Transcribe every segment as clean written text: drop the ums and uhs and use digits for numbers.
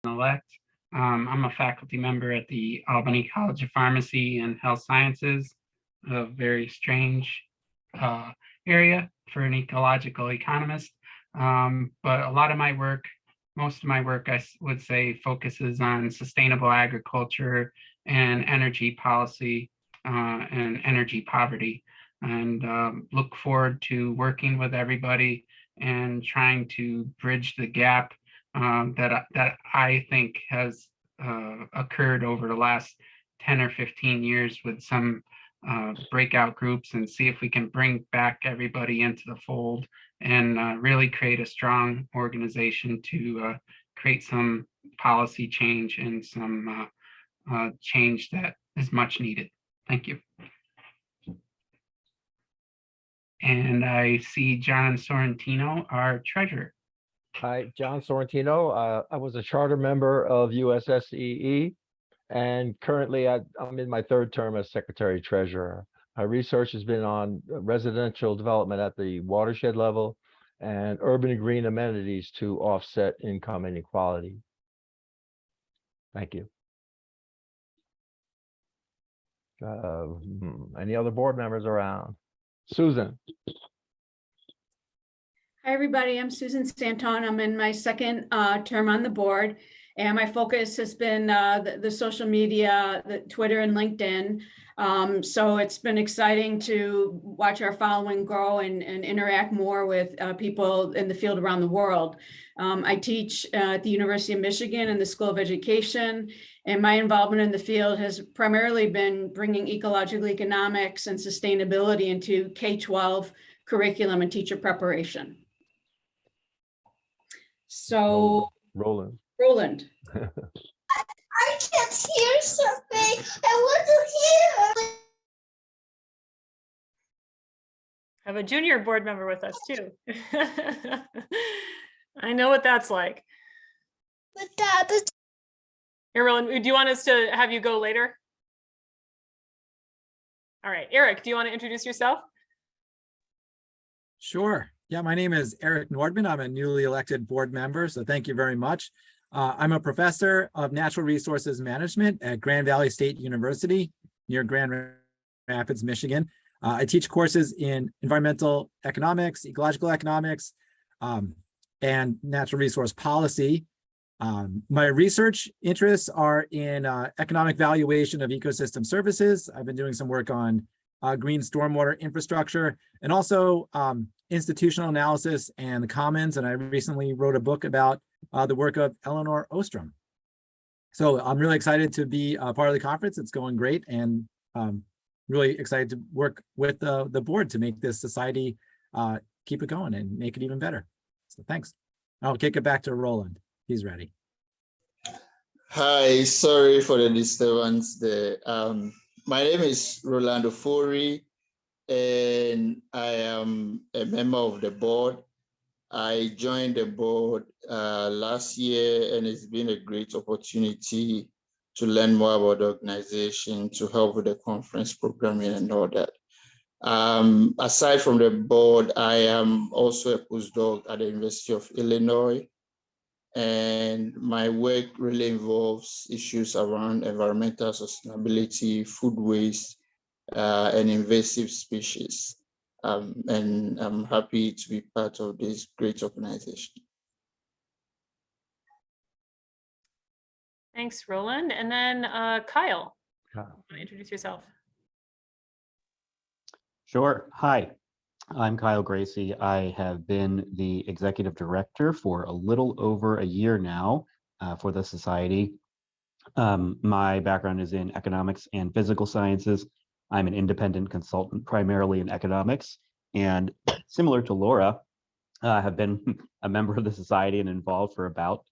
elect. I'm a faculty member at the Albany College of Pharmacy and Health Sciences, a very strange area for an ecological economist. But a lot of my work, most of my work, I would say, focuses on sustainable agriculture and energy policy and energy poverty. And look forward to working with everybody and trying to bridge the gap that I think has occurred over the last 10 or 15 years with some breakout groups, and see if we can bring back everybody into the fold and really create a strong organization to create some policy change and some change that is much needed. Thank you. And I see John Sorrentino, our treasurer. Hi, John Sorrentino. I was a charter member of USSEE, and currently I'm in my third term as Secretary Treasurer. My research has been on residential development at the watershed level and urban and green amenities to offset income inequality. Thank you. Any other board members around? Susan. Hi, everybody. I'm Susan Stanton. I'm in my second term on the board, and my focus has been the social media, the Twitter and LinkedIn. So it's been exciting to watch our following grow and interact more with people in the field around the world. I teach at the University of Michigan in the School of Education, and my involvement in the field has primarily been bringing ecological economics and sustainability into K-12 curriculum and teacher preparation. So, Roland. I can't hear something. I want to hear. I have a junior board member with us too. I know what that's like. But Here, Roland, do you want us to have you go later? All right, Eric, do you want to introduce yourself? Sure. Yeah, my name is Eric Nordman. I'm a newly elected board member, so thank you very much. I'm a professor of natural resources management at Grand Valley State University near Grand Rapids, Michigan. I teach courses in environmental economics, ecological economics, and natural resource policy. My research interests are in economic valuation of ecosystem services. I've been doing some work on green stormwater infrastructure and also institutional analysis and the commons. And I recently wrote a book about the work of Eleanor Ostrom. So I'm really excited to be a part of the conference. It's going great, and really excited to work with the board to make this society keep it going and make it even better. So thanks. I'll kick it back to Roland. He's ready. Hi, sorry for the disturbance there. My name is Rolando Fori, and I am a member of the board. I joined the board last year, and it's been a great opportunity to learn more about the organization, to help with the conference programming and all that. Aside from the board, I am also a postdoc at the University of Illinois, and my work really involves issues around environmental sustainability, food waste, and invasive species. And I'm happy to be part of this great organization. Thanks, Roland. And then Kyle, want to introduce yourself? Sure. Hi, I'm Kyle Gracie. I have been the executive director for a little over a year now for the society. My background is in economics and physical sciences. I'm an independent consultant, primarily in economics, and similar to Laura, have been a member of the society and involved for about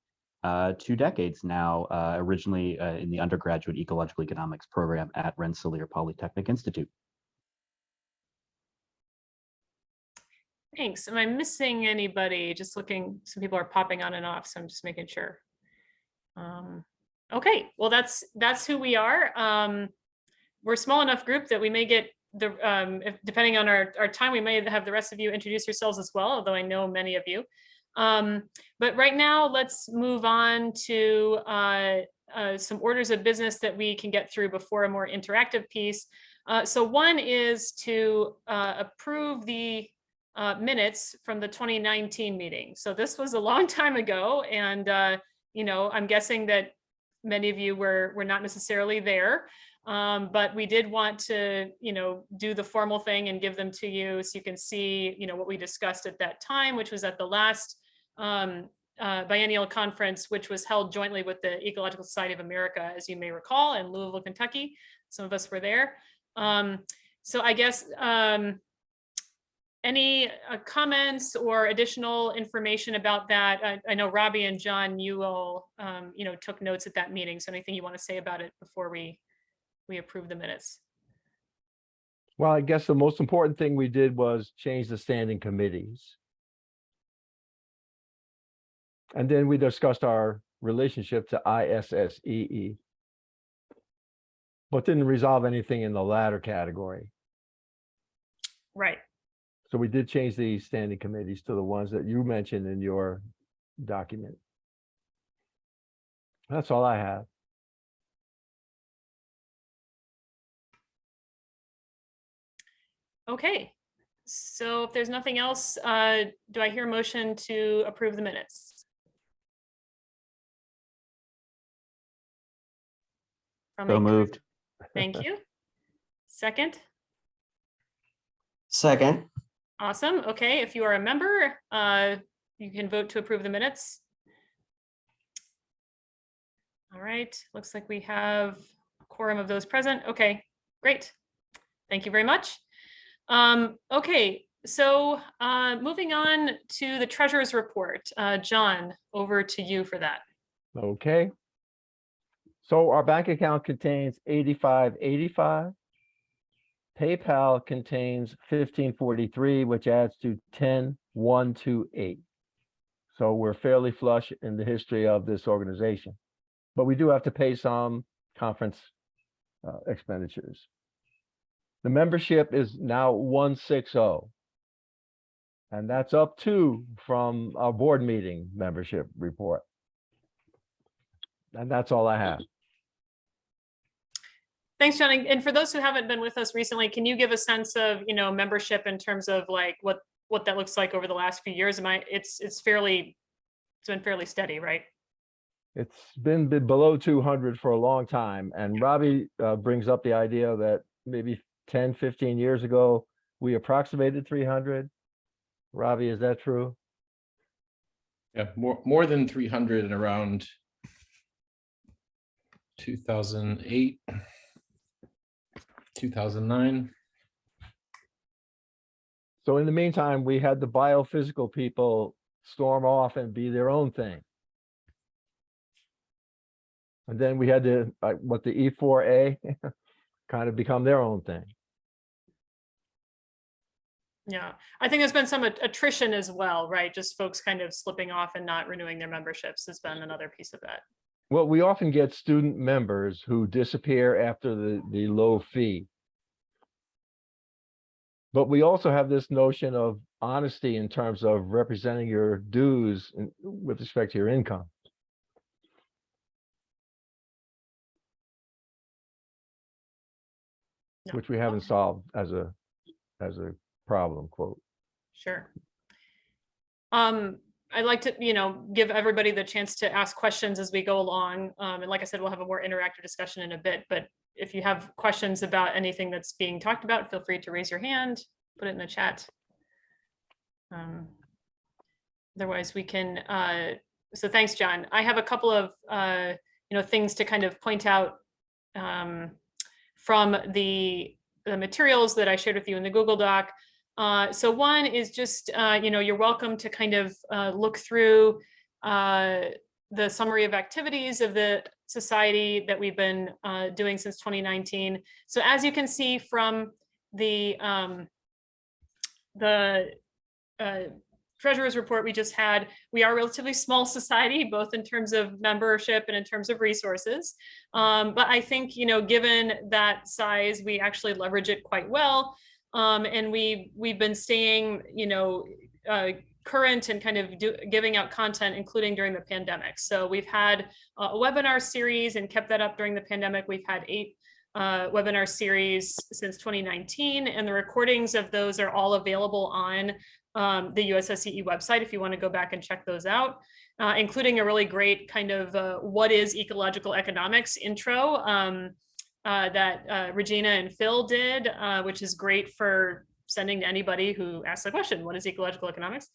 2 decades now, originally in the undergraduate ecological economics program at Rensselaer Polytechnic Institute. Thanks. Am I missing anybody? Just looking, some people are popping on and off, so I'm just making sure. Okay, well, that's who we are. We're a small enough group that we may get the, depending on our time, we may have the rest of you introduce yourselves as well, although I know many of you. But right now, let's move on to some orders of business that we can get through before a more interactive piece. So one is to approve the minutes from the 2019 meeting. So this was a long time ago, and you know, I'm guessing that many of you were not necessarily there, but we did want to, you know, do the formal thing and give them to you so you can see, you know, what we discussed at that time, which was at the last biennial conference, which was held jointly with the Ecological Society of America, as you may recall, in Louisville, Kentucky. Some of us were there. So I guess any comments or additional information about that? I know Robbie and John, you all, you know, took notes at that meeting. So anything you want to say about it before we approve the minutes? Well, I guess the most important thing we did was change the standing committees. And then we discussed our relationship to ISSEE, but didn't resolve anything in the latter category. Right. So we did change the standing committees to the ones that you mentioned in your document. That's all I have. Okay. So if there's nothing else, do I hear a motion to approve the minutes? So moved. Thank you. Second? Second. Awesome. Okay, if you are a member, you can vote to approve the minutes. All right, looks like we have a quorum of those present. Okay, great. Thank you very much. Okay, so moving on to the treasurer's report. John, over to you for that. Okay. So our bank account contains 8585. PayPal contains 1543, which adds to 10128. So we're fairly flush in the history of this organization, but we do have to pay some conference expenditures. The membership is now 160, and that's up 2 from our board meeting membership report. And that's all I have. Thanks, John. And for those who haven't been with us recently, can you give a sense of, you know, membership in terms of like what that looks like over the last few years? It's been fairly steady, right? It's been below 200 for a long time. And Robbie brings up the idea that maybe 10, 15 years ago, we approximated 300. Robbie, is that true? Yeah, more than 300 and around 2008. 2009. So in the meantime, we had the biophysical people storm off and be their own thing. And then we had the E4A kind of become their own thing. Yeah, I think there's been some attrition as well, right? Just folks kind of slipping off and not renewing their memberships has been another piece of that. Well, we often get student members who disappear after the low fee. But we also have this notion of honesty in terms of representing your dues with respect to your income. No. Which we haven't solved as a problem, quote. Sure. I'd like to, you know, give everybody the chance to ask questions as we go along. And like I said, we'll have a more interactive discussion in a bit, but if you have questions about anything that's being talked about, feel free to raise your hand, put it in the chat. Otherwise we can, so thanks, John. I have a couple of, you know, things to kind of point out from the materials that I shared with you in the Google Doc. So one is just, you know, you're welcome to kind of look through the summary of activities of the society that we've been doing since 2019. So as you can see from the treasurer's report we just had, we are a relatively small society, both in terms of membership and in terms of resources. But I think, you know, given that size, we actually leverage it quite well. And we've been staying, you know, current and kind of giving out content, including during the pandemic. So we've had a webinar series and kept that up during the pandemic. We've had 8 webinar series since 2019, and the recordings of those are all available on the USSEE website if you want to go back and check those out, including a really great kind of what is ecological economics intro that Regina and Phil did, which is great for sending to anybody who asks the question, what is ecological economics?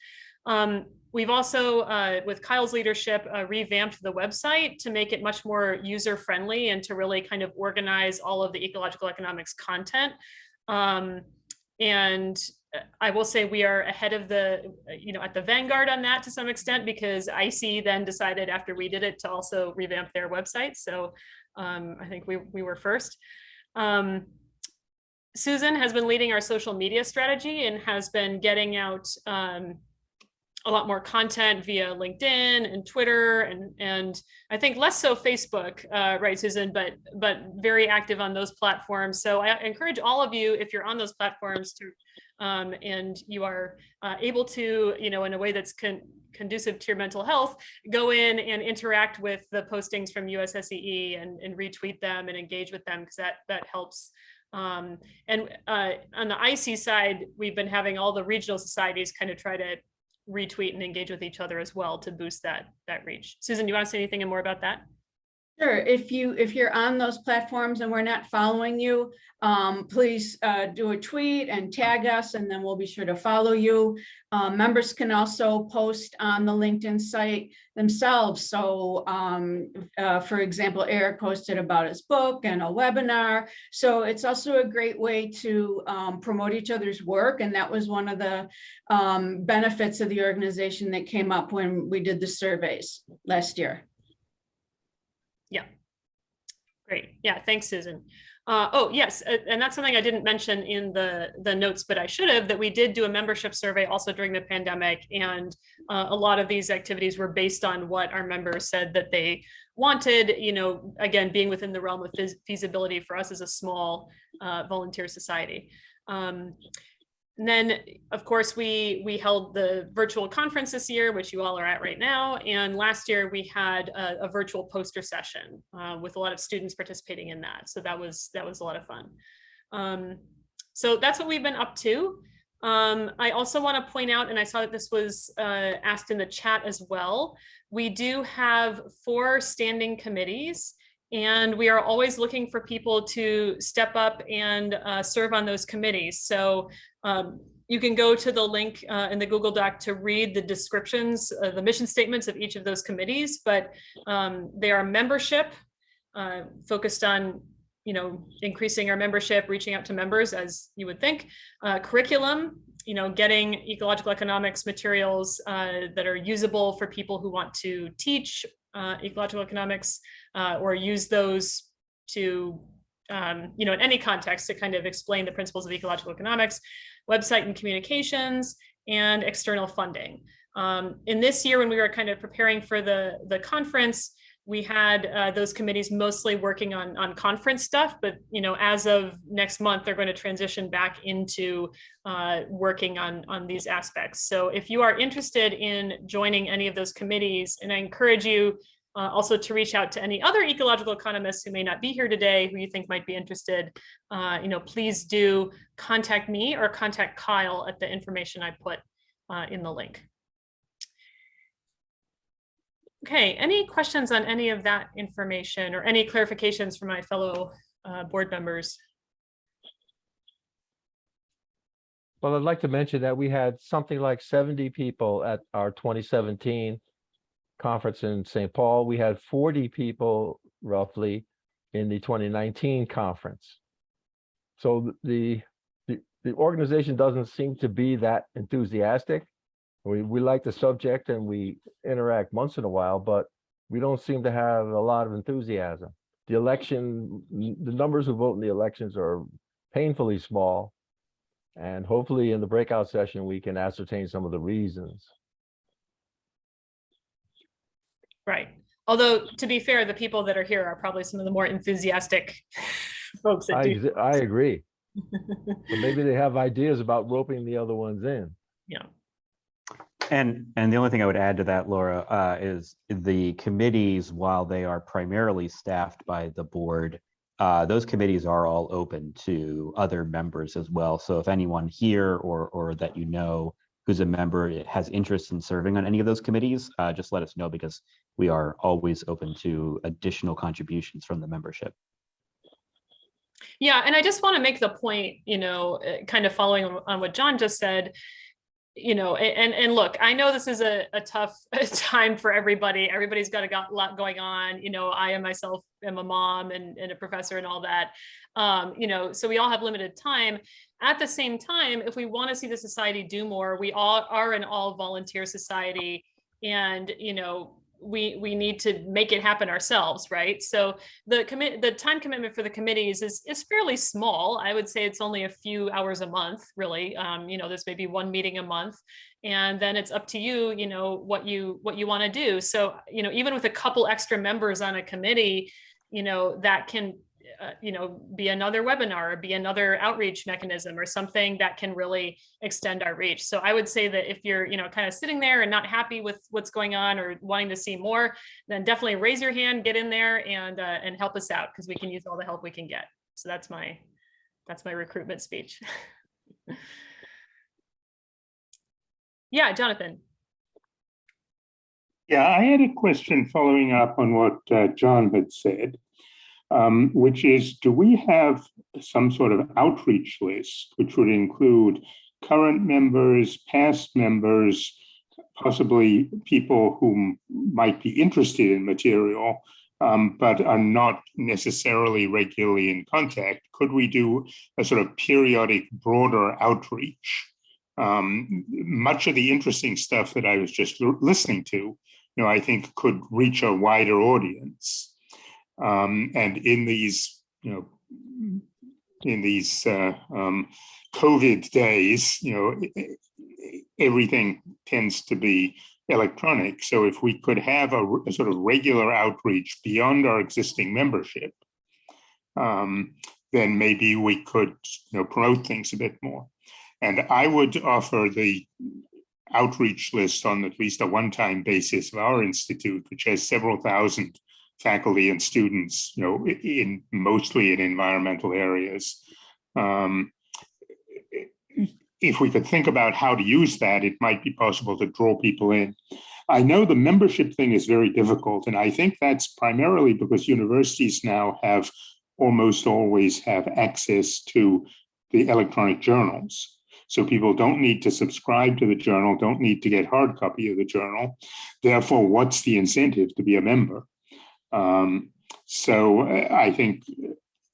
We've also, with Kyle's leadership, revamped the website to make it much more user-friendly and to really kind of organize all of the ecological economics content. And I will say we are ahead of the, at the vanguard on that to some extent, because IC then decided after we did it to also revamp their website. So I think we were first. Susan has been leading our social media strategy and has been getting out a lot more content via LinkedIn and Twitter, and I think less so Facebook, right, Susan, but very active on those platforms. So I encourage all of you, if you're on those platforms, to and you are able to, in a way that's conducive to your mental health, go in and interact with the postings from USSEE and retweet them and engage with them, because that helps. And on the IC side, we've been having all the regional societies kind of try to retweet and engage with each other as well to boost that reach. Susan, do you want to say anything more about that? Sure. If you're on those platforms and we're not following you, please do a tweet and tag us, and then we'll be sure to follow you. Members can also post on the LinkedIn site themselves. So for example, Eric posted about his book and a webinar. So it's also a great way to promote each other's work. And that was one of the benefits of the organization that came up when we did the surveys last year. Yeah, great. Yeah, thanks, Susan. Oh, yes, and that's something I didn't mention in the notes, but I should have, that we did do a membership survey also during the pandemic, and a lot of these activities were based on what our members said that they wanted, again, being within the realm of feasibility for us as a small volunteer society. And then, of course, we held the virtual conference this year, which you all are at right now. And last year we had a virtual poster session with a lot of students participating in that. So that was a lot of fun. So that's what we've been up to. I also want to point out, and I saw that this was asked in the chat as well, we do have 4 standing committees, and we are always looking for people to step up and serve on those committees. So you can go to the link in the Google Doc to read the descriptions, the mission statements of each of those committees, but they are membership, focused on increasing our membership, reaching out to members, as you would think. Curriculum, getting ecological economics materials that are usable for people who want to teach ecological economics, or use those to, in any context, to kind of explain the principles of ecological economics. Website and communications, and external funding. In this year, when we were kind of preparing for the conference, we had those committees mostly working on conference stuff, but as of next month, they're going to transition back into working on these aspects. So if you are interested in joining any of those committees, and I encourage you also to reach out to any other ecological economists who may not be here today, who you think might be interested, please do contact me or contact Kyle at the information I put in the link. Okay, any questions on any of that information or any clarifications from my fellow board members? Well, I'd like to mention that we had something like 70 people at our 2017 conference in St. Paul. We had 40 people roughly in the 2019 conference. So the organization doesn't seem to be that enthusiastic. We like the subject and we interact once in a while, but we don't seem to have a lot of enthusiasm. The numbers who vote in the elections are painfully small. And hopefully in the breakout session, we can ascertain some of the reasons. Right. Although, to be fair, the people that are here are probably some of the more enthusiastic folks that do. I agree. So maybe they have ideas about roping the other ones in. Yeah. And the only thing I would add to that, Laura, is the committees, while they are primarily staffed by the board, those committees are all open to other members as well. So if anyone here or that you know who's a member has interest in serving on any of those committees, just let us know, because we are always open to additional contributions from the membership. Yeah, and I just want to make the point, kind of following on what John just said, and look, I know this is a tough time for everybody. Everybody's got a lot going on. I myself am a mom and a professor and all that. So we all have limited time. At the same time, if we want to see the society do more, we all are an all volunteer society, and we need to make it happen ourselves, right? So the time commitment for the committees is fairly small. I would say it's only a few hours a month, really. There's maybe one meeting a month, and then it's up to you, what you want to do. So, even with a couple extra members on a committee, that can be another webinar or be another outreach mechanism or something that can really extend our reach. So I would say that if you're, kind of sitting there and not happy with what's going on or wanting to see more, then definitely raise your hand, get in there and help us out, because we can use all the help we can get. So that's my recruitment speech. Yeah, Jonathan. Yeah, I had a question following up on what John had said. Which is, do we have some sort of outreach list, which would include current members, past members, possibly people who might be interested in material, but are not necessarily regularly in contact? Could we do a sort of periodic, broader outreach? Much of the interesting stuff that I was just listening to, I think could reach a wider audience. And in these, COVID days, everything tends to be electronic. So if we could have a sort of regular outreach beyond our existing membership, then maybe we could, promote things a bit more. And I would offer the outreach list on at least a one-time basis of our institute, which has several thousand faculty and students, mostly in environmental areas. If we could think about how to use that, it might be possible to draw people in. I know the membership thing is very difficult, and I think that's primarily because universities now almost always have access to the electronic journals. So people don't need to subscribe to the journal, don't need to get hard copy of the journal. Therefore, what's the incentive to be a member? So I think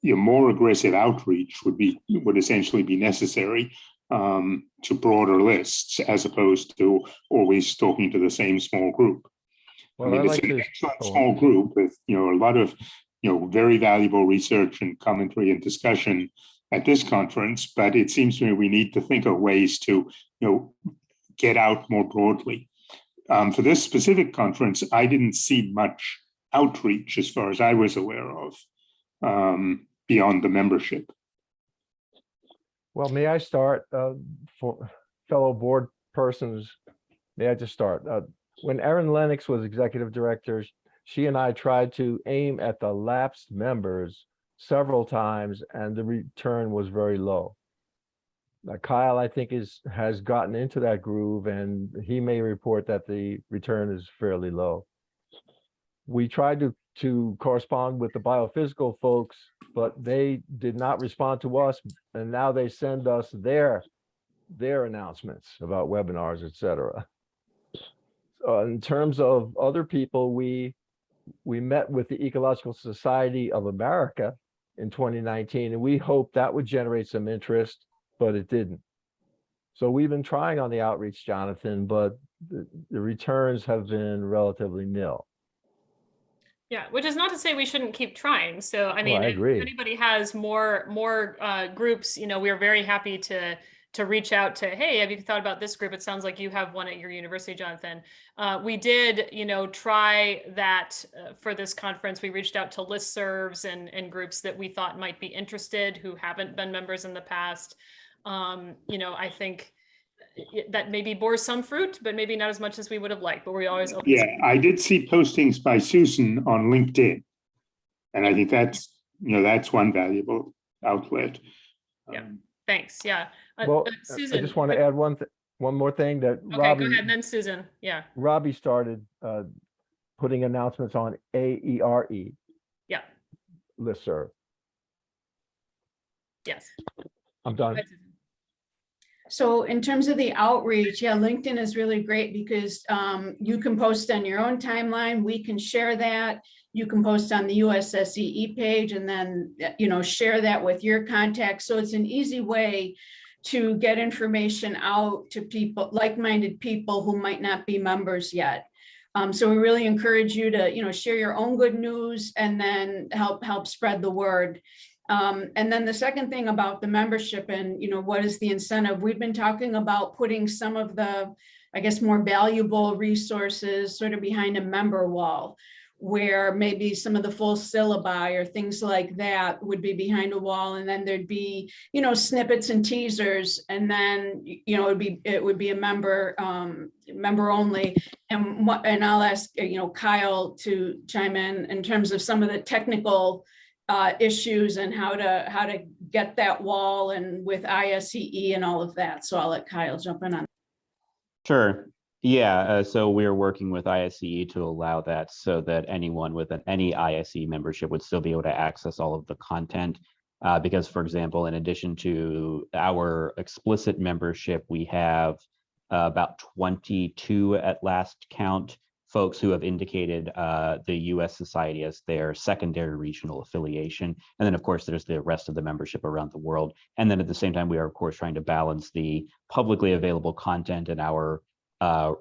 more aggressive outreach would essentially be necessary to broader lists, as opposed to always talking to the same small group. Well, it's an excellent small group with a lot of very valuable research and commentary and discussion at this conference, but it seems to me we need to think of ways to get out more broadly. For this specific conference, I didn't see much outreach as far as I was aware of beyond the membership. Well, may I start for fellow board persons? May I just start? When Erin Lennox was executive director, she and I tried to aim at the lapsed members several times, and the return was very low. Kyle, I think, has gotten into that groove, and he may report that the return is fairly low. We tried to correspond with the biophysical folks, but they did not respond to us, and now they send us their announcements about webinars, etc. In terms of other people, we met with the Ecological Society of America in 2019, and we hoped that would generate some interest, but it didn't. So we've been trying on the outreach, Jonathan, but the returns have been relatively nil. Yeah, which is not to say we shouldn't keep trying. So, I mean, I agree. if anybody has more groups, we are very happy to reach out to, hey, have you thought about this group? It sounds like you have one at your university, Jonathan. We did, try that for this conference. We reached out to listservs and groups that we thought might be interested who haven't been members in the past. I think that maybe bore some fruit, but maybe not as much as we would have liked, but we're always open. Yeah, I did see postings by Susan on LinkedIn. And I think that's, that's one valuable outlet. Yeah. Thanks. Yeah. Well, Susan. I just want to add one more thing that Okay, Robbie, go ahead, and then Susan. Yeah. Robbie started putting announcements on AERE Yeah. listserv. Yes. I'm done. Go ahead, Susan. So in terms of the outreach, yeah, LinkedIn is really great because you can post on your own timeline. We can share that. You can post on the USSEE page and then, share that with your contacts. So it's an easy way to get information out to people, like-minded people who might not be members yet. So we really encourage you to, share your own good news and then help spread the word. And then the second thing about the membership and, what is the incentive? We've been talking about putting some of the, I guess, more valuable resources sort of behind a member wall, where maybe some of the full syllabi or things like that would be behind a wall. And then there'd be, snippets and teasers. And then, it would be a member only. And I'll ask, Kyle to chime in terms of some of the technical issues and how to get that wall and with ISEE and all of that. So I'll let Kyle jump in on. Sure. Yeah, so we're working with ISEE to allow that so that anyone with any ISE membership would still be able to access all of the content. Because, for example, in addition to our explicit membership, we have about 22 at last count folks who have indicated the US Society as their secondary regional affiliation. And then, of course, there's the rest of the membership around the world. And then at the same time, we are, of course, trying to balance the publicly available content and our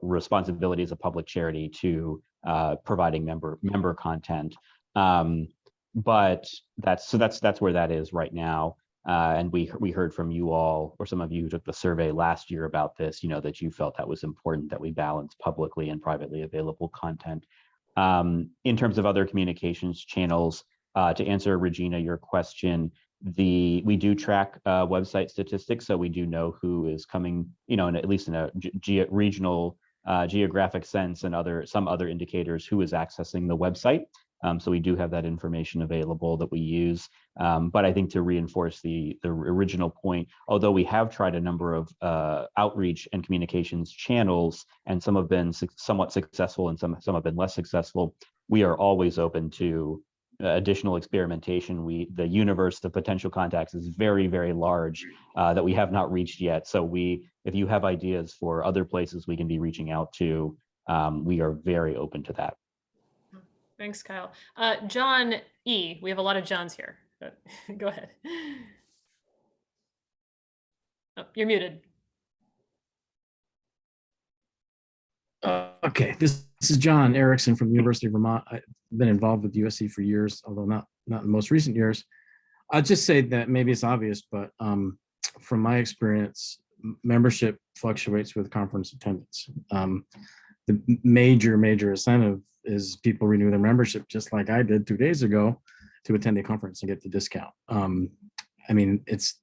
responsibility as a public charity to providing member content. But that's where that is right now. And we heard from you all, or some of you who took the survey last year about this, that you felt that was important that we balance publicly and privately available content. In terms of other communications channels, to answer Regina, your question, we do track website statistics, so we do know who is coming, at least in a regional geographic sense, and some other indicators who is accessing the website. So we do have that information available that we use. But I think to reinforce the original point, although we have tried a number of outreach and communications channels, and some have been somewhat successful and some have been less successful, we are always open to additional experimentation. The universe of potential contacts is very, very large that we have not reached yet. So if you have ideas for other places we can be reaching out to, we are very open to that. Thanks, Kyle. John E., we have a lot of Johns here. Go ahead. Oh, you're muted. Okay, this is John Erickson from the University of Vermont. I've been involved with USC for years, although not in the most recent years. I'll just say that maybe it's obvious, but from my experience, membership fluctuates with conference attendance. The major incentive is people renew their membership, just like I did 2 days ago, to attend a conference and get the discount. I mean, it's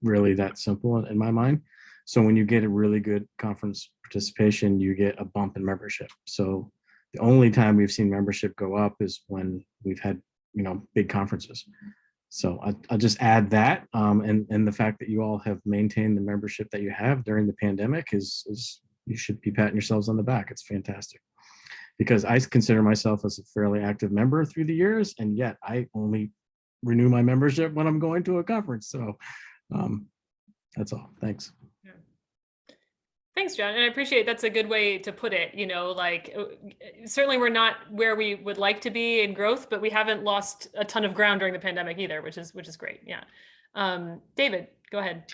really that simple in my mind. So when you get a really good conference participation, you get a bump in membership. So the only time we've seen membership go up is when we've had, big conferences. So I'll just add that, and the fact that you all have maintained the membership that you have during the pandemic is you should be patting yourselves on the back. It's fantastic, because I consider myself as a fairly active member through the years, and yet I only renew my membership when I'm going to a conference. So that's all. Thanks. Thanks, John. And I appreciate that's a good way to put it. Certainly we're not where we would like to be in growth, but we haven't lost a ton of ground during the pandemic either, which is great. Yeah. David, go ahead.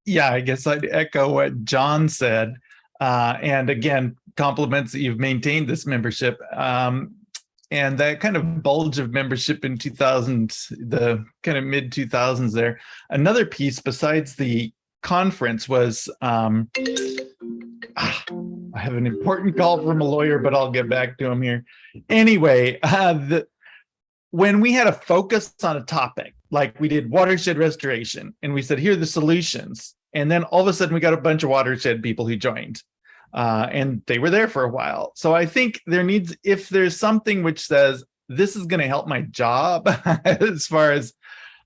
Yeah, I guess I'd echo what John said. And again, compliments that you've maintained this membership. And that kind of bulge of membership in 2000, the kind of mid 2000s there. Another piece besides the conference was, I have an important call from a lawyer, but I'll get back to him here. Anyway, when we had a focus on a topic, like we did watershed restoration, and we said, here are the solutions, And then all of a sudden we got a bunch of watershed people who joined. And they were there for a while. So I think there needs, if there's something which says, this is going to help my job as far as,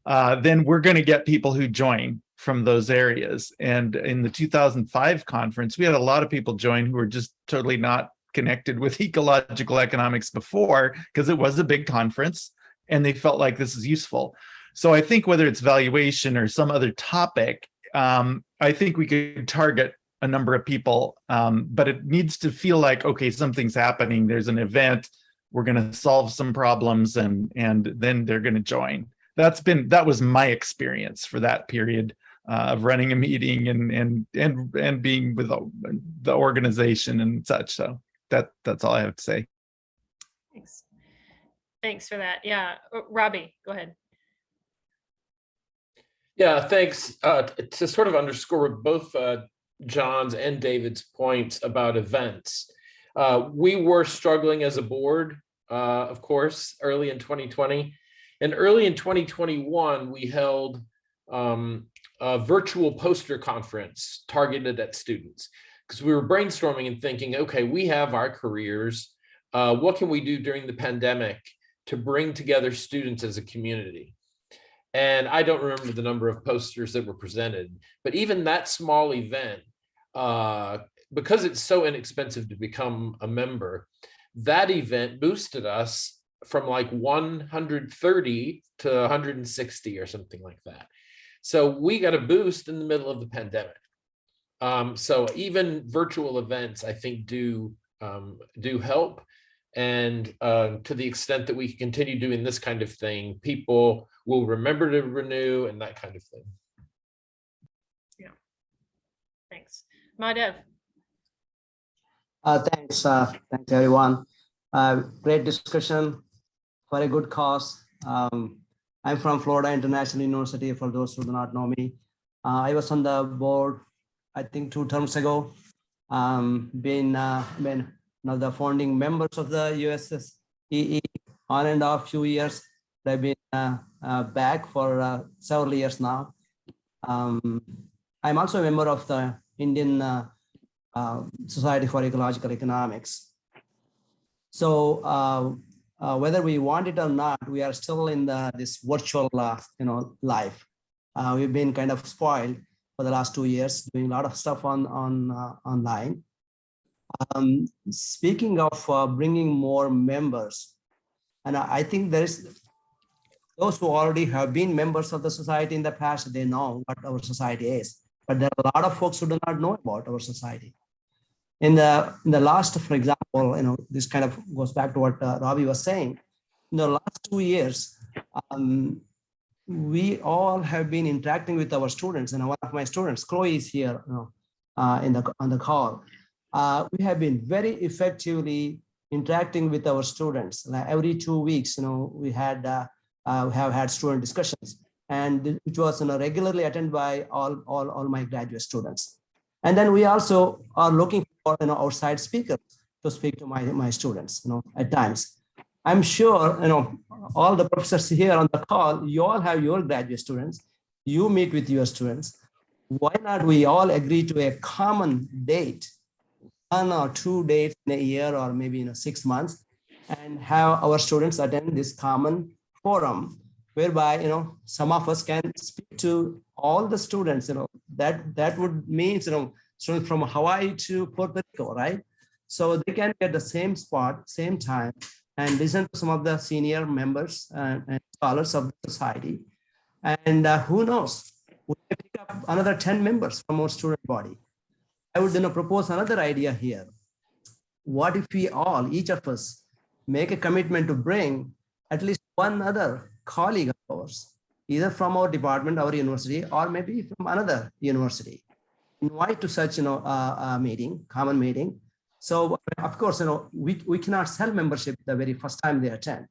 then we're going to get people who join from those areas. And in the 2005 conference, we had a lot of people join who were just totally not connected with ecological economics before, because it was a big conference and they felt like this is useful. So I think whether it's valuation or some other topic, I think we could target a number of people, but it needs to feel like, okay, something's happening. There's an event. We're going to solve some problems, and then they're going to join. That was my experience for that period of running a meeting and being with the organization and such. So that's all I have to say. Thanks for that. Yeah, Robbie, go ahead. Yeah, thanks. To sort of underscore both John's and David's points about events, we were struggling as a board, of course, early in 2020. And early in 2021, we held a virtual poster conference targeted at students, because we were brainstorming and thinking, okay, we have our careers. What can we do during the pandemic to bring together students as a community? And I don't remember the number of posters that were presented, but even that small event, because it's so inexpensive to become a member, that event boosted us from like 130 to 160 or something like that. So we got a boost in the middle of the pandemic. So even virtual events, I think, do help. And to the extent that we can continue doing this kind of thing, people will remember to renew and that kind of thing. Yeah, thanks. Madhav. Thanks everyone. Great discussion for a good cause. I'm from Florida International University, for those who do not know me. I was on the board, I think 2 terms ago. Been one of the founding members of the USSEE, on and off few years. I've been back for several years now. I'm also a member of the Indian Society for Ecological Economics. So whether we want it or not, we are still in this virtual life. We've been kind of spoiled for the last 2 years, doing a lot of stuff online. Speaking of bringing more members, and I think there is those who already have been members of the society in the past, they know what our society is. But there are a lot of folks who do not know about our society. In the last, for example, this kind of goes back to what Robbie was saying. In the last 2 years, we all have been interacting with our students, and one of my students, Chloe, is here on the call. We have been very effectively interacting with our students. Like every 2 weeks, we have had student discussions, and which was regularly attended by all my graduate students. And then we also are looking for outside speakers to speak to my students. At times, I'm sure all the professors here on the call, you all have your graduate students. You meet with your students. Why not we all agree to a common date, 1 or 2 dates in a year, or maybe 6 months, and have our students attend this common forum, whereby some of us can speak to all the students. That would mean students from Hawaii to Puerto Rico, right? So they can get the same spot, same time, and listen to some of the senior members and scholars of the society. And who knows, we may pick up another 10 members from our student body. I would propose another idea here. What if we all, each of us, make a commitment to bring at least one other colleague of ours, either from our department, our university, or maybe from another university, invite to such a meeting, common meeting. So of course, we cannot sell membership the very first time they attend.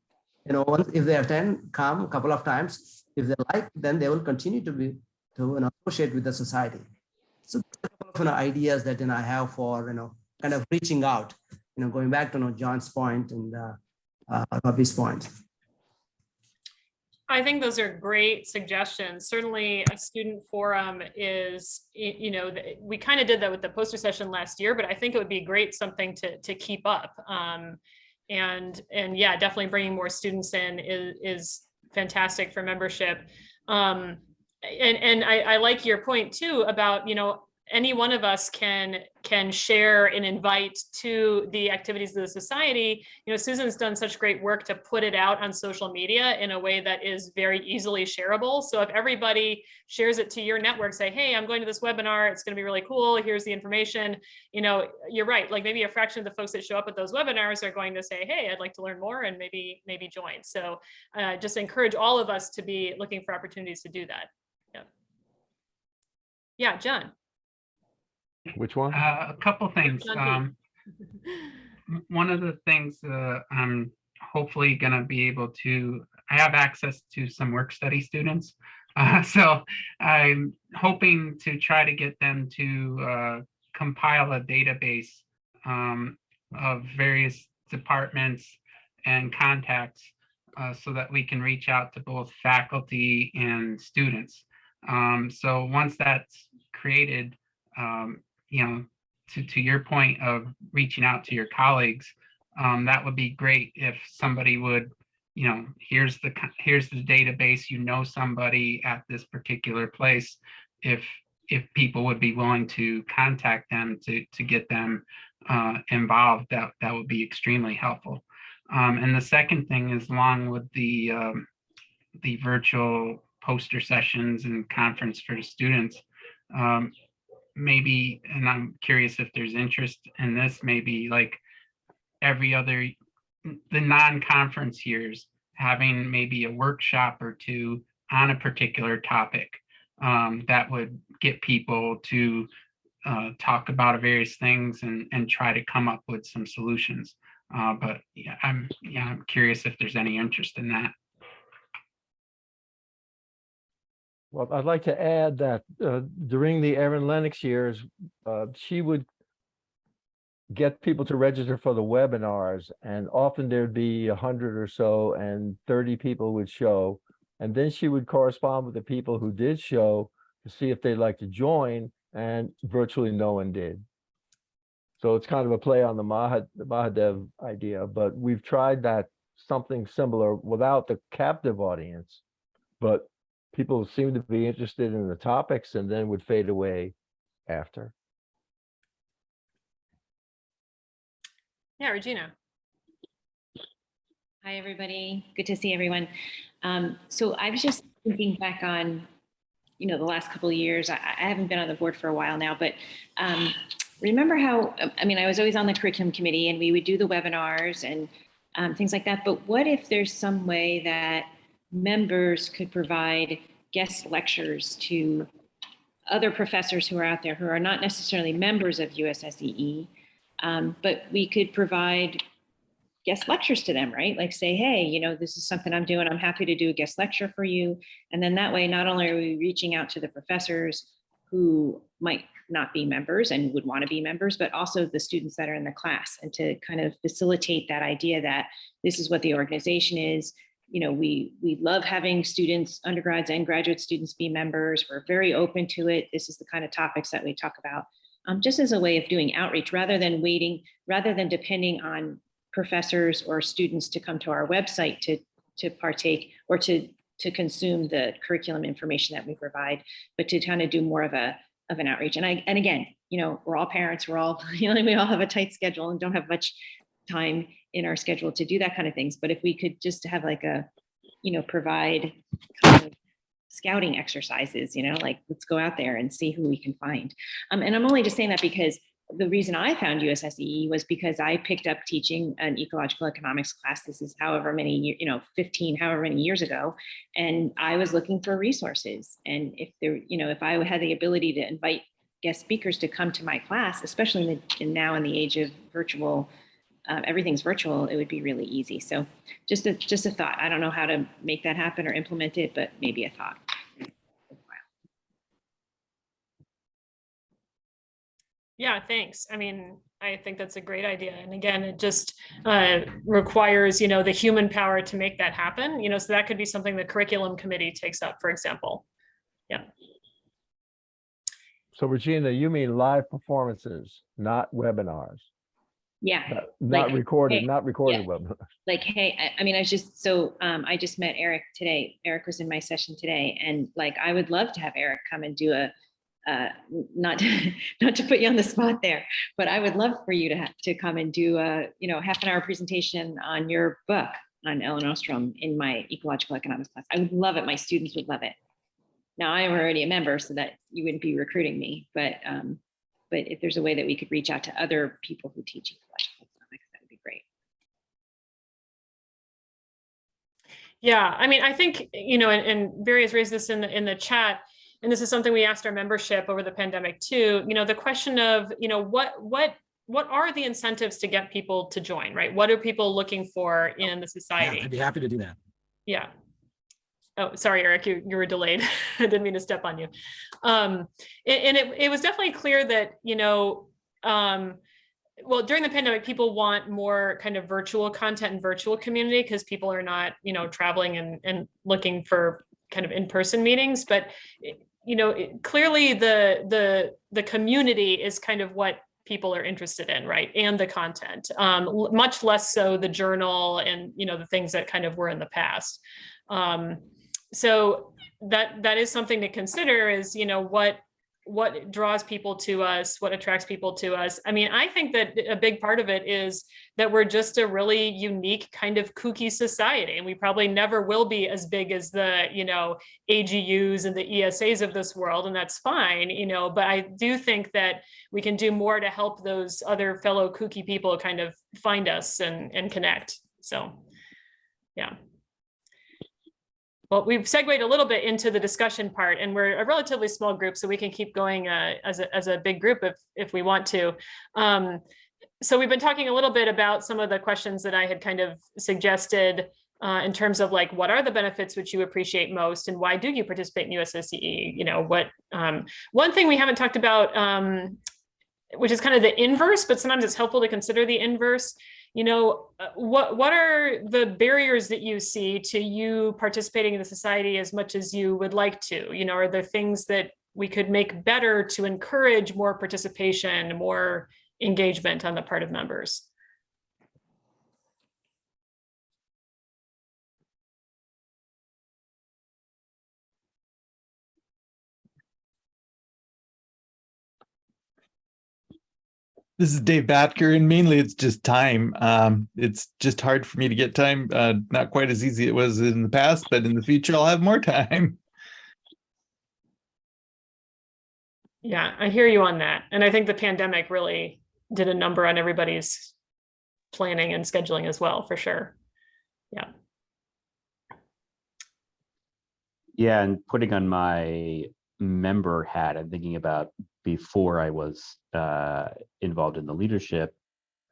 If they attend, come a couple of times. If they like, then they will continue to associate with the society. So a couple of ideas that I have for kind of reaching out, going back to John's point and Robbie's point. I think those are great suggestions. Certainly a student forum is, we kind of did that with the poster session last year, but I think it would be great something to keep up. And yeah, definitely bringing more students in is fantastic for membership. And I like your point too about, any one of us can share and invite to the activities of the society. Susan's done such great work to put it out on social media in a way that is very easily shareable. So if everybody shares it to your network, say, hey, I'm going to this webinar, it's going to be really cool, here's the information, you're right. Like maybe a fraction of the folks that show up at those webinars are going to say, hey, I'd like to learn more and maybe join. So just encourage all of us to be looking for opportunities to do that. Yeah, John. Which one? A couple things. One of the things I'm hopefully going to be able to, I have access to some work study students. So I'm hoping to try to get them to compile a database of various departments and contacts so that we can reach out to both faculty and students. So once that's created, to your point of reaching out to your colleagues, that would be great if somebody would, here's the database, somebody at this particular place. If people would be willing to contact them to get them involved, that would be extremely helpful. And the second thing is, along with the virtual poster sessions and conference for the students, maybe, and I'm curious if there's interest in this, maybe like the non-conference years, having maybe a workshop or two on a particular topic that would get people to talk about various things and try to come up with some solutions. But yeah, I'm curious if there's any interest in that. Well, I'd like to add that during the Erin Lennox years, she would get people to register for the webinars, and often there'd be 100 or so, and 30 people would show. And then she would correspond with the people who did show to see if they'd like to join, and virtually no one did. So it's kind of a play on the Mahadev idea, but we've tried that, something similar without the captive audience, but people seem to be interested in the topics and then would fade away after. Yeah, Regina. Hi, everybody. Good to see everyone. So I was just thinking back on, the last couple of years. I haven't been on the board for a while now, but remember how, I was always on the curriculum committee and we would do the webinars and things like that. But what if there's some way that members could provide guest lectures to other professors who are out there who are not necessarily members of USSEE, but we could provide guest lectures to them, right? Like say, hey, this is something I'm doing. I'm happy to do a guest lecture for you. And then that way, not only are we reaching out to the professors who might not be members and would want to be members, but also the students that are in the class, and to kind of facilitate that idea that this is what the organization is. We love having students, undergrads and graduate students, be members. We're very open to it. This is the kind of topics that we talk about, just as a way of doing outreach, rather than depending on professors or students to come to our website to partake or to consume the curriculum information that we provide, but to kind of do more of an outreach. And again, we're all parents, we all have a tight schedule and don't have much time in our schedule to do that kind of things. But if we could just have like provide kind of scouting exercises, like let's go out there and see who we can find. And I'm only just saying that because the reason I found USSEE was because I picked up teaching an ecological economics class. This is however many years ago. And I was looking for resources. And if I had the ability to invite guest speakers to come to my class, especially now in the age of virtual, everything's virtual, it would be really easy. So just a thought. I don't know how to make that happen or implement it, but maybe a thought. Yeah, thanks. I think that's a great idea. And again, it just requires, the human power to make that happen, so that could be something the curriculum committee takes up, for example. Yeah. So Regina, you mean live performances, not webinars? Yeah. Not Like, recorded, hey, not recorded yeah. webinars. Like, hey, I mean, I just met Eric today. Eric was in my session today, and like, I would love to have Eric come and do not to put you on the spot there, but I would love for you to come and do a, half an hour presentation on your book on Ellen Ostrom in my ecological economics class. I would love it. My students would love it. Now I am already a member, so that you wouldn't be recruiting me, but if there's a way that we could reach out to other people who teach ecological economics, that would be great. Yeah, I mean, I think, and Barry has raised this in the chat, and this is something we asked our membership over the pandemic too, the question of, what are the incentives to get people to join, right? What are people looking for in the society? Yeah, I'd be happy to do that. Yeah. Oh, sorry, Eric, you were delayed. I didn't mean to step on you. And it was definitely clear that, well, during the pandemic, people want more kind of virtual content and virtual community because people are not, traveling and looking for kind of in-person meetings. But, clearly the community is kind of what people are interested in, right? And the content, much less so the journal and, the things that kind of were in the past. So that is something to consider is, what draws people to us, what attracts people to us. I mean, I think that a big part of it is that we're just a really unique kind of kooky society, and we probably never will be as big as the, AGUs and the ESAs of this world, and that's fine, but I do think that we can do more to help those other fellow kooky people kind of find us and connect. So, yeah. Well, we've segued a little bit into the discussion part, and we're a relatively small group, so we can keep going as a big group if we want to. So we've been talking a little bit about some of the questions that I had kind of suggested in terms of like, what are the benefits which you appreciate most, and why do you participate in USSEE? One thing we haven't talked about, which is kind of the inverse, but sometimes it's helpful to consider the inverse. What are the barriers that you see to you participating in the society as much as you would like to? Are there things that we could make better to encourage more participation, more engagement on the part of members? This is Dave Batker, and mainly it's just time. It's just hard for me to get time. Not quite as easy it was in the past, but in the future I'll have more time. Yeah, I hear you on that. And I think the pandemic really did a number on everybody's planning and scheduling as well, for sure. Yeah. Yeah, and putting on my member hat, I'm thinking about before I was involved in the leadership.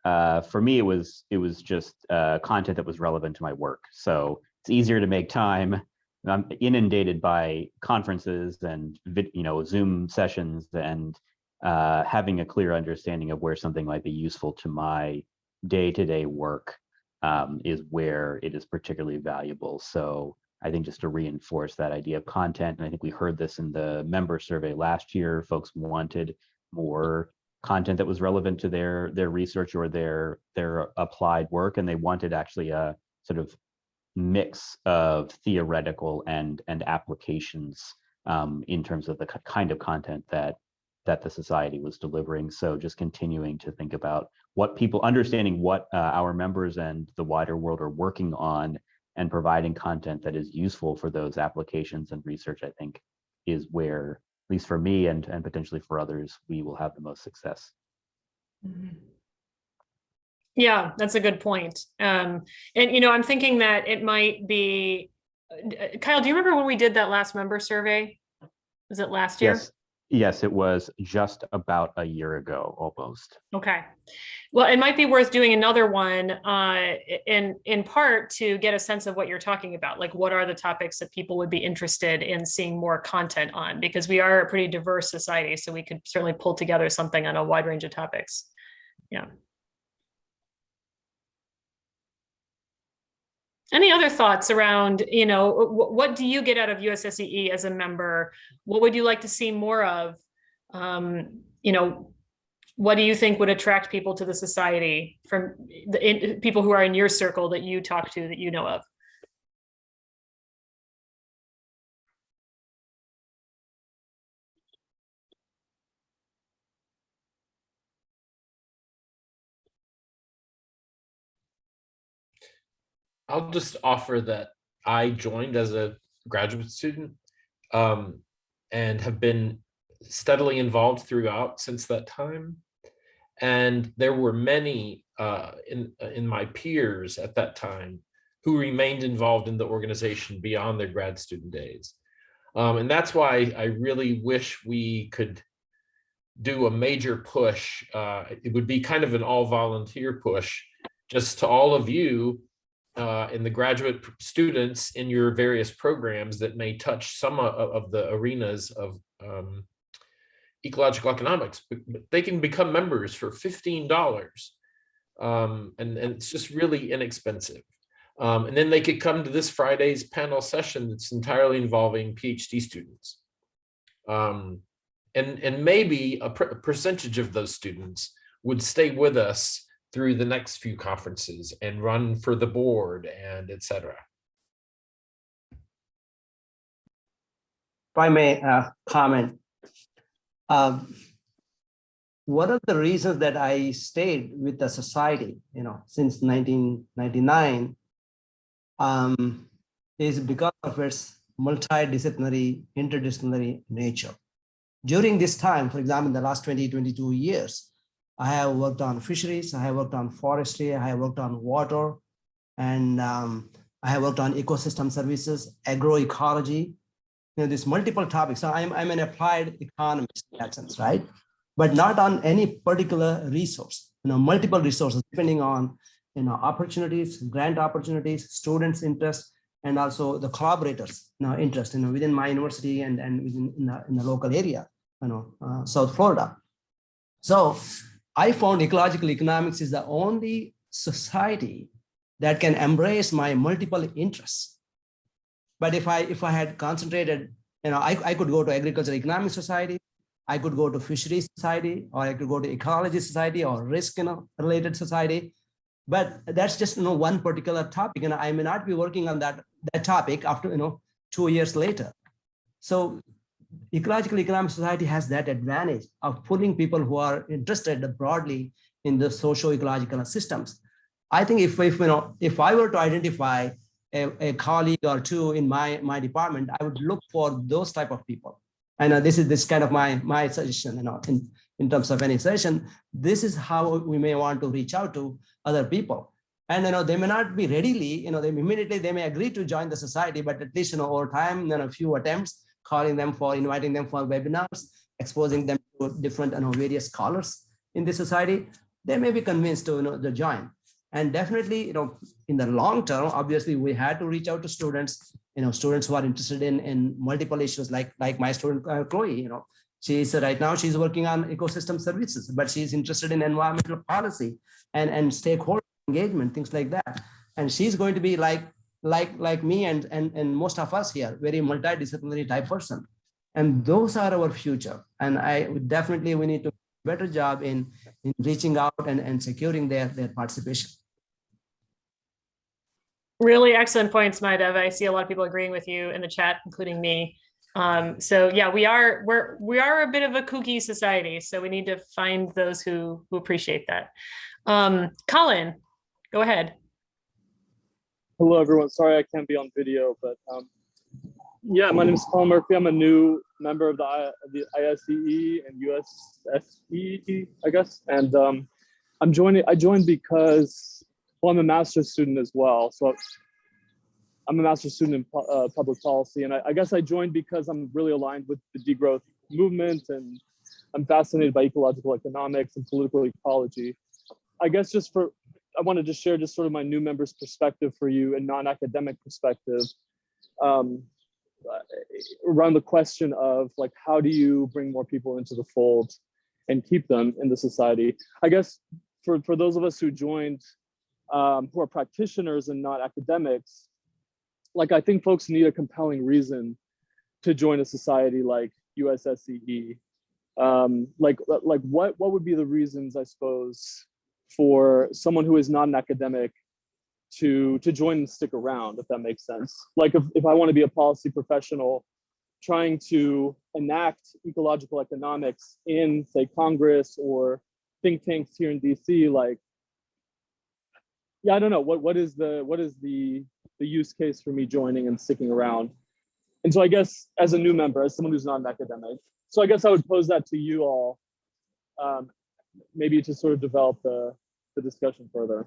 For me, it was just content that was relevant to my work. So it's easier to make time. I'm inundated by conferences and Zoom sessions, and having a clear understanding of where something might be useful to my day-to-day work is where it is particularly valuable. So I think just to reinforce that idea of content, and I think we heard this in the member survey last year, folks wanted more content that was relevant to their research or their applied work, and they wanted actually a sort of mix of theoretical and applications in terms of the kind of content that the society was delivering. So just continuing to think about understanding what our members and the wider world are working on, and providing content that is useful for those applications and research, I think, is where, at least for me and potentially for others, we will have the most success. Yeah, that's a good point. And, I'm thinking that it might be, Kyle, do you remember when we did that last member survey? Was it last year? Yes, it was just about a year ago, almost. Okay. Well, it might be worth doing another one in part to get a sense of what you're talking about. Like, what are the topics that people would be interested in seeing more content on? Because we are a pretty diverse society, so we could certainly pull together something on a wide range of topics. Yeah. Any other thoughts around, what do you get out of USSEE as a member? What would you like to see more of? What do you think would attract people to the society from people who are in your circle that you talk to, that you know of? I'll just offer that I joined as a graduate student and have been steadily involved throughout since that time. And there were many in my peers at that time who remained involved in the organization beyond their grad student days. And that's why I really wish we could do a major push. It would be kind of an all volunteer push just to all of you in the graduate students in your various programs that may touch some of the arenas of ecological economics. They can become members for $15, and it's just really inexpensive. And then they could come to this Friday's panel session that's entirely involving PhD students. And maybe a percentage of those students would stay with us through the next few conferences and run for the board and et cetera. If I may comment, one of the reasons that I stayed with the society, since 1999, is because of its multidisciplinary, interdisciplinary nature. During this time, for example, in the last 22 years, I have worked on fisheries, I have worked on forestry, I have worked on water, and I have worked on ecosystem services, agroecology, these multiple topics. So I'm an applied economist in that sense, right? But not on any particular resource, multiple resources, depending on, opportunities, grant opportunities, students' interest, and also the collaborators, interest, within my university and within in the local area, South Florida. So I found ecological economics is the only society that can embrace my multiple interests. But if I had concentrated, I could go to Agricultural Economics Society, I could go to Fisheries Society, or I could go to Ecology Society or Risk related society. But that's just one particular topic, and I may not be working on that topic after 2 years later. So Ecological Economic Society has that advantage of pulling people who are interested broadly in the socio-ecological systems. I think if I were to identify a colleague or two in my department, I would look for those type of people. And this is kind of my suggestion, in terms of any session. This is how we may want to reach out to other people. And they may not be readily, they may agree to join the society, but at least over time, a few attempts, inviting them for webinars, exposing them to different various scholars in the society, they may be convinced to join. And definitely, in the long term, obviously we had to reach out to students, students who are interested in multiple issues, like my student Chloe. Right now she's working on ecosystem services, but she's interested in environmental policy and stakeholder engagement, things like that. And she's going to be like me and most of us here, very multidisciplinary type person. And those are our future. And we need to do a better job in reaching out and securing their participation. Really excellent points, Madhav. I see a lot of people agreeing with you in the chat, including me. So yeah, we are a bit of a kooky society, so we need to find those who appreciate that. Colin, go ahead. Hello, everyone. Sorry I can't be on video, but yeah, my name is Colin Murphy. I'm a new member of the ISEE and USSEE, I guess. And I joined because, well, I'm a master's student as well. So I'm a master's student in public policy. And I guess I joined because I'm really aligned with the degrowth movement, and I'm fascinated by ecological economics and political ecology. I guess I wanted to share just sort of my new member's perspective for you, and non-academic perspective, around the question of how do you bring more people into the fold and keep them in the society? I guess for those of us who joined, who are practitioners and not academics, like I think folks need a compelling reason to join a society like USSEE. Like what would be the reasons, I suppose, for someone who is not an academic to join and stick around, if that makes sense? Like if I want to be a policy professional trying to enact ecological economics in, say, Congress or think tanks here in DC, like, yeah, I don't know, what is the use case for me joining and sticking around? And so I guess as a new member, as someone who's not an academic, so I guess I would pose that to you all, maybe to sort of develop the discussion further.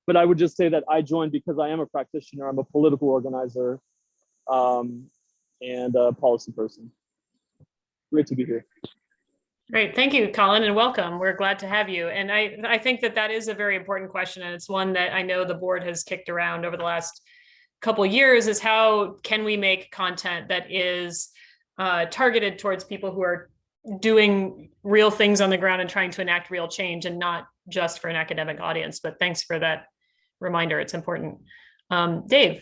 But I would just say that I joined because I am a practitioner, I'm a political organizer, and a policy person. Great to be here. Great, thank you, Colin, and welcome. We're glad to have you. And I think that is a very important question, and it's one that I know the board has kicked around over the last couple of years, is how can we make content that is targeted towards people who are doing real things on the ground and trying to enact real change, and not just for an academic audience. But thanks for that reminder, it's important. Dave.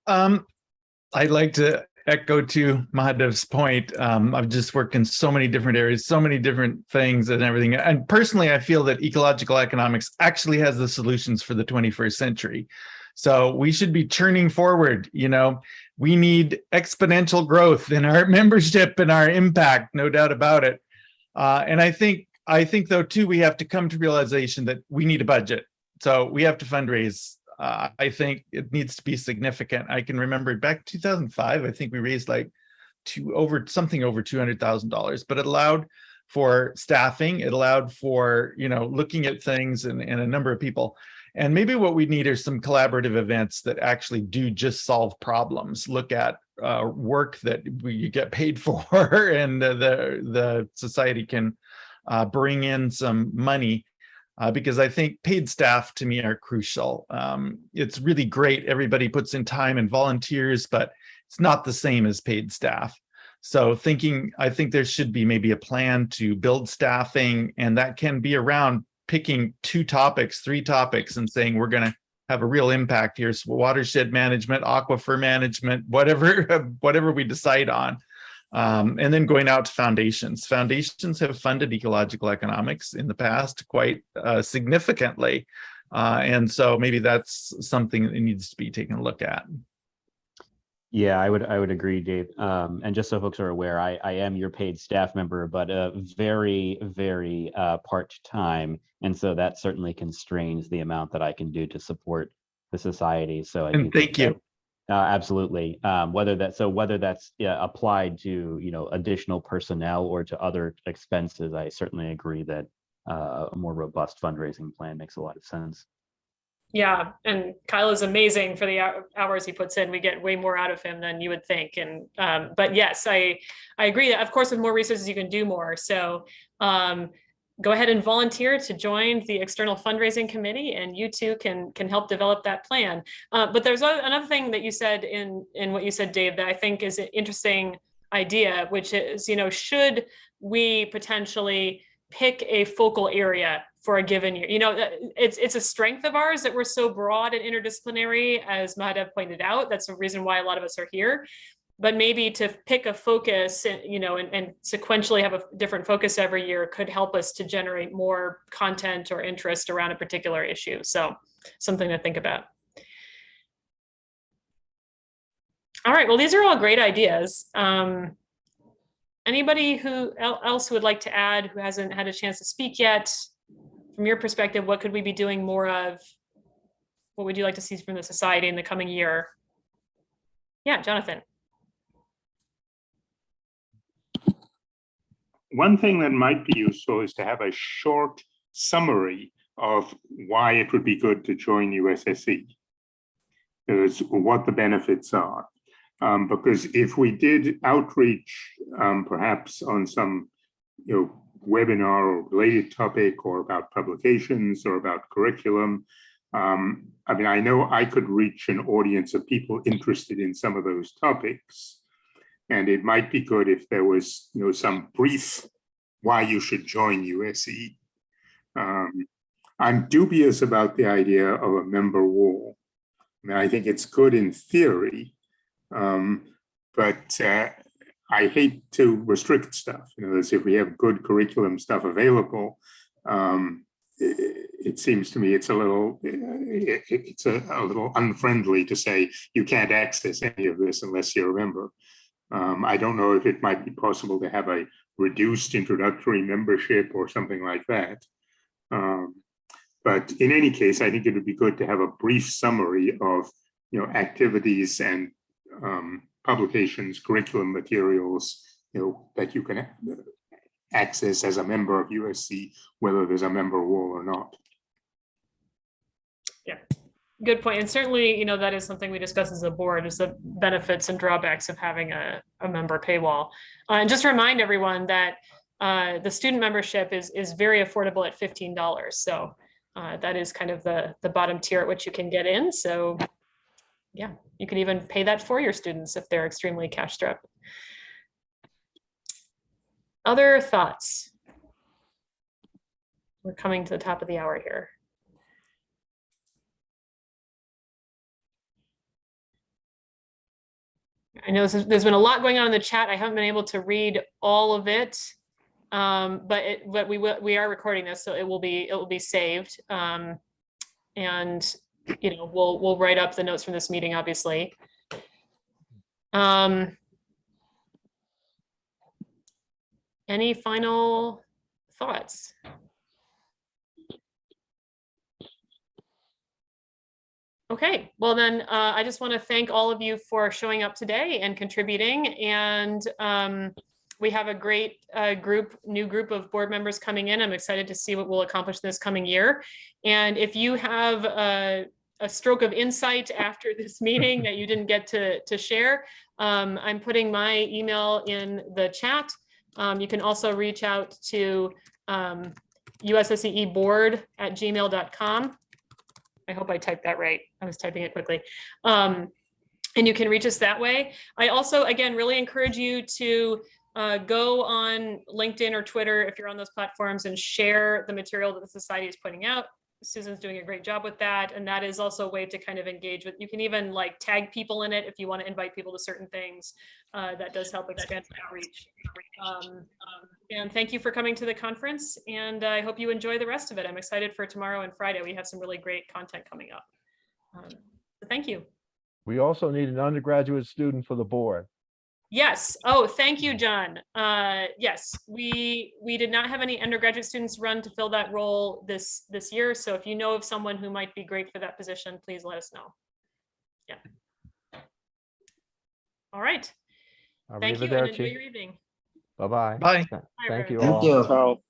I'd like to echo to Mahadev's point. I've just worked in so many different areas, so many different things and everything. And personally, I feel that ecological economics actually has the solutions for the 21st century. So we should be churning forward. You know, we need exponential growth in our membership and our impact, no doubt about it. And I think though too, we have to come to realization that we need a budget. So we have to fundraise. I think it needs to be significant. I can remember back 2005, I think we raised like something over $200,000, but it allowed for staffing. It allowed for, you know, looking at things and a number of people. And maybe what we need are some collaborative events that actually do just solve problems, look at work that you get paid for, and the society can bring in some money. Because I think paid staff to me are crucial. It's really great. Everybody puts in time and volunteers, but it's not the same as paid staff. So I think there should be maybe a plan to build staffing, and that can be around picking 2 topics, 3 topics, and saying we're going to have a real impact here. So watershed management, aquifer management, whatever we decide on. And then going out to foundations. Foundations have funded ecological economics in the past quite significantly. And so maybe that's something that needs to be taken a look at. Yeah, I would agree, Dave. And just so folks are aware, I am your paid staff member, but very, very part-time. And so that certainly constrains the amount that I can do to support the society. So I and thank you. Absolutely. Whether that's applied to, you know, additional personnel or to other expenses, I certainly agree that a more robust fundraising plan makes a lot of sense. Yeah, and Kyle is amazing for the hours he puts in. We get way more out of him than you would think. And but yes, I agree that of course with more resources you can do more. So go ahead and volunteer to join the external fundraising committee, and you too can help develop that plan. But there's another thing that you said in what you said, Dave, that I think is an interesting idea, which is, you know, should we potentially pick a focal area for a given year? You know, it's a strength of ours that we're so broad and interdisciplinary, as Mahadev pointed out. That's the reason why a lot of us are here. But maybe to pick a focus, you know, and sequentially have a different focus every year could help us to generate more content or interest around a particular issue. So something to think about. All right, well, these are all great ideas. Anybody else who would like to add, who hasn't had a chance to speak yet? From your perspective, what could we be doing more of? What would you like to see from the society in the coming year? Yeah, Jonathan. One thing that might be useful is to have a short summary of why it would be good to join USSEE, is what the benefits are. Because if we did outreach, perhaps on some, you know, webinar or related topic, or about publications or about curriculum, I mean, I know I could reach an audience of people interested in some of those topics. And it might be good if there was, you know, some brief why you should join USSEE. I'm dubious about the idea of a member wall. I mean, I think it's good in theory, but I hate to restrict stuff. You know, as if we have good curriculum stuff available, it seems to me it's a little unfriendly to say you can't access any of this unless you're a member. I don't know if it might be possible to have a reduced introductory membership or something like that. But in any case, I think it would be good to have a brief summary of, you know, activities and publications, curriculum materials, you know, that you can access as a member of USC, whether there's a member wall or not. Yeah, good point. And certainly, you know, that is something we discuss as a board, is the benefits and drawbacks of having a member paywall. And just remind everyone that the student membership is very affordable at $15. So that is kind of the bottom tier at which you can get in. So yeah, you can even pay that for your students if they're extremely cash strapped. Other thoughts? We're coming to the top of the hour here. I know there's been a lot going on in the chat. I haven't been able to read all of it, but we are recording this, so it will be saved. And you know, we'll write up the notes from this meeting, obviously. Any final thoughts? Okay, well then I just want to thank all of you for showing up today and contributing. And we have a great new group of board members coming in. I'm excited to see what we'll accomplish this coming year. And if you have a stroke of insight after this meeting that you didn't get to share, I'm putting my email in the chat. You can also reach out to USSEEboard@gmail.com. I hope I typed that right. I was typing it quickly. And you can reach us that way. I also, again, really encourage you to go on LinkedIn or Twitter if you're on those platforms and share the material that the Society is putting out. Susan's doing a great job with that. And that is also a way to kind of engage with, you can even like tag people in it if you want to invite people to certain things. That does help expand outreach. And thank you for coming to the conference. And I hope you enjoy the rest of it. I'm excited for tomorrow and Friday. We have some really great content coming up. So thank you. We also need an undergraduate student for the board. Yes. Oh, thank you, John. Yes, we did not have any undergraduate students run to fill that role this year. So if you know of someone who might be great for that position, please let us know. Yeah. All right. Thank you and enjoy your evening. Bye-bye. Bye. Thank you Thank all. you. Ciao.